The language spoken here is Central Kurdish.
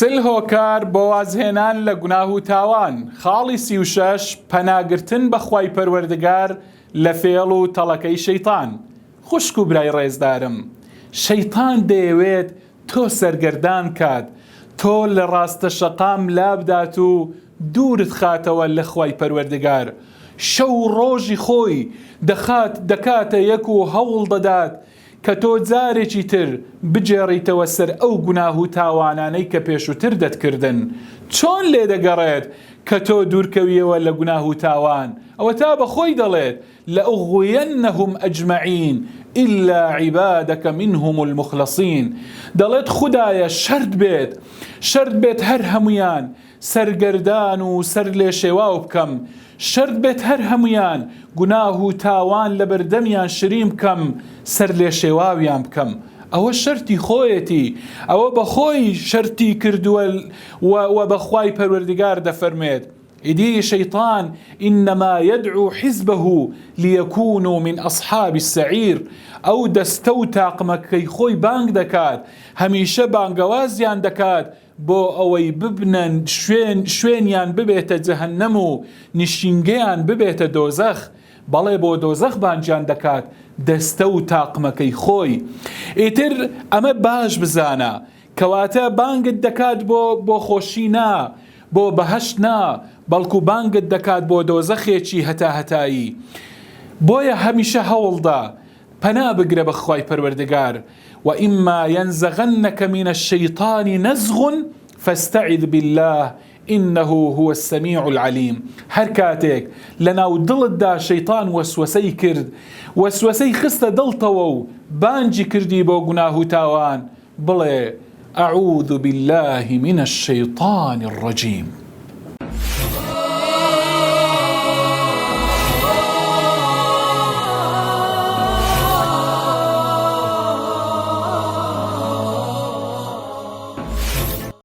چل هۆکار بۆ وازهێنان لە گوناه و تاوان. خاڵی 36 پەناگرتن بە خوای پەروەردگار لە فێڵ و تەڵەکەی شەیطان. خوشک و برای ڕێزدارم، شەیطان دەیەوێت تۆ سەرگەردان کات، تۆ لە ڕاستە شەقام لابدات و دوورت خاتەوە لە خوای پەروەردگار. شەو ڕۆژی خۆی دەکاتە یەک و هەوڵ دەدات کە تۆ جارێکی تر بجێڕیتەوە سەر ئەو گوناه و تاوانانەی کە پێشووتر دەتکردن. چۆن لێ دەگەڕێت کە تۆ دوورکەویەوە لە گوناه و تاوان؟ ئەوە تا بەخۆی دەڵێت لەئوغوینەهم ئەجمەعین إلا عبادك منهم المخلصين. دەڵێت خودایە شەرت بێت هەر هەمویان سەرگەردان و سەر لێ شێواو بکەم، شەرت بێت هەر هەمویان گوناه و تاوان لە بەردەمیان شریم بکەم، سەر لێ شێواویان بکەم. ئەوە شەرتی خۆیەتی، ئەوە بەخۆی شەرتی کردووە و بەخوای پەروەردگار دەفەرمێت ئیدی شەیطان إنما يدعو حزبه ليكونوا من أصحاب السعير. ئەو دەستە و تاقمەکەی خۆی بانگ دەکات، هەمیشە بانگەوازیان دەکات بۆ ئەوەی ببنن شوێنیان ببێتە جەهەنەم و نیشینگەیان ببێتە دۆزەخ. بەڵێ بۆ دۆزەخ بانجیان دەکات دەستە و تاقمەکەی خۆی. ئیتر ئەمە باش بزانە کەواتە بانگت دەکات بۆ خۆشی نا، بۆ بەهەشت نا، بەڵکو بانگت دەکات بۆ دۆزەخێکی هەتاهەتایی. بۆیە هەمیشە هەوڵدا پەنا بگرە بە خوای پەروەردگار. وإما ينزغنك من الشيطان نزغ فاستعذ بالله إنه هو السميع العليم. هەر کاتێک لەناو دڵتدا شەیطان وەسوەسەی کرد، وەسوەسەی خستە دڵتەوە و بانجی کردی بۆ گوناه و تاوان، بڵێ أعوذ بالله من الشيطان الرجيم.